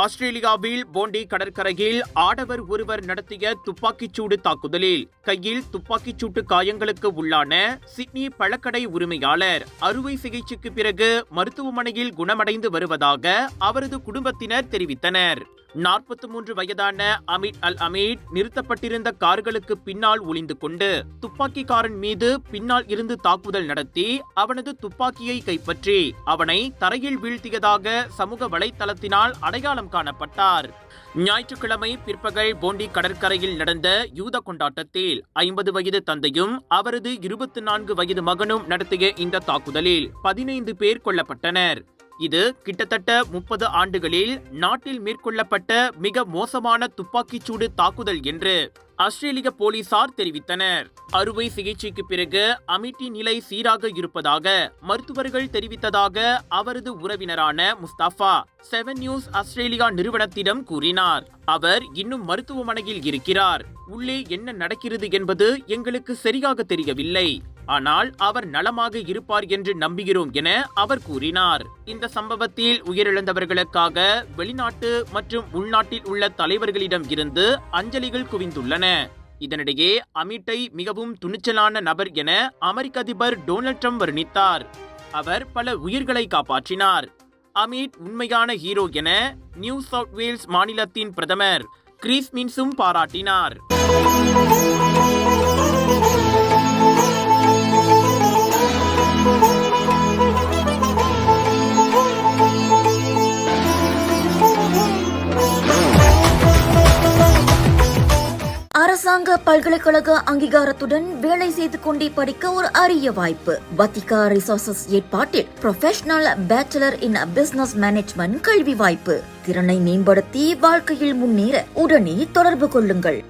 ஆஸ்திரேலியாவில் போண்டி கடற்கரையில் ஆடவர் ஒருவர் நடத்திய துப்பாக்கிச்சூடு தாக்குதலில் கையில் துப்பாக்கிச்சூட்டு காயங்களுக்கு உள்ளான சிட்னி பழக்கடை உரிமையாளர் அறுவை சிகிச்சைக்கு பிறகு மருத்துவமனையில் குணமடைந்து வருவதாக அவரது குடும்பத்தினர் தெரிவித்தனர். 43 வயதான அமித் அல் அமீட் நிறுத்தப்பட்டிருந்த கார்களுக்கு பின்னால் ஒளிந்து கொண்டு துப்பாக்கிக்காரன் மீது பின்னால் இருந்து தாக்குதல் நடத்தி அவனது துப்பாக்கியை கைப்பற்றி அவனை தரையில் வீழ்த்தியதாக சமூக வலைத்தளத்தினால் அடையாளம் காணப்பட்டார். ஞாயிற்றுக்கிழமை பிற்பகல் போண்டி கடற்கரையில் நடந்த யூத கொண்டாட்டத்தில் 50 வயது தந்தையும் அவரது 24 வயது மகனும் நடத்திய இந்த தாக்குதலில் 15 பேர் கொல்லப்பட்டனர். இது கிட்டத்தட்ட 30 ஆண்டுகளில் நாட்டில் மேற்கொள்ளப்பட்ட மிக மோசமான துப்பாக்கிச்சூடு தாக்குதல் என்று ஆஸ்திரேலிய போலீசார் தெரிவித்தனர். அறுவை சிகிச்சைக்கு பிறகு அமிட்டின் நிலை சீராக இருப்பதாக மருத்துவர்கள் தெரிவித்ததாக அவரது உறவினரான முஸ்தபா 7 நியூஸ் ஆஸ்திரேலியா நிறுவனத்திடம் கூறினார். அவர் இன்னும் மருத்துவமனையில் இருக்கிறார். உள்ளே என்ன நடக்கிறது என்பது எங்களுக்கு சரியாக தெரியவில்லை. ஆனால் அவர் நலமாக இருப்பார் என்று நம்புகிறோம் என அவர் கூறினார். இந்த சம்பவத்தில் உயிரிழந்தவர்களுக்காக வெளிநாட்டு மற்றும் உள்நாட்டில் உள்ள தலைவர்களிடம் இருந்து அஞ்சலிகள் குவிந்துள்ளன. இதனிடையே அமிட்டை மிகவும் துணிச்சலான நபர் என அமெரிக்க அதிபர் டொனால்ட் ட்ரம்ப் வர்ணித்தார். அவர் பல உயிர்களை காப்பாற்றினார். அமிட் உண்மையான ஹீரோ என நியூ சவுத் வேல்ஸ் மாநிலத்தின் பிரதமர் கிறிஸ் மின்ஸும் பாராட்டினார். அரசாங்க பல்கலைக்கழக அங்கீகாரத்துடன் வேலை செய்து கொண்டே படிக்க ஒரு அரிய வாய்ப்பு. வத்திகா ரிசோர்சஸ் ஏற்பாட்டில் ப்ரொஃபஷனல் பேச்சுலர் இன் பிசினஸ் மேனேஜ்மெண்ட் கல்வி வாய்ப்பு. திறனை மேம்படுத்தி வாழ்க்கையில் முன்னேற உடனே தொடர்பு கொள்ளுங்கள்.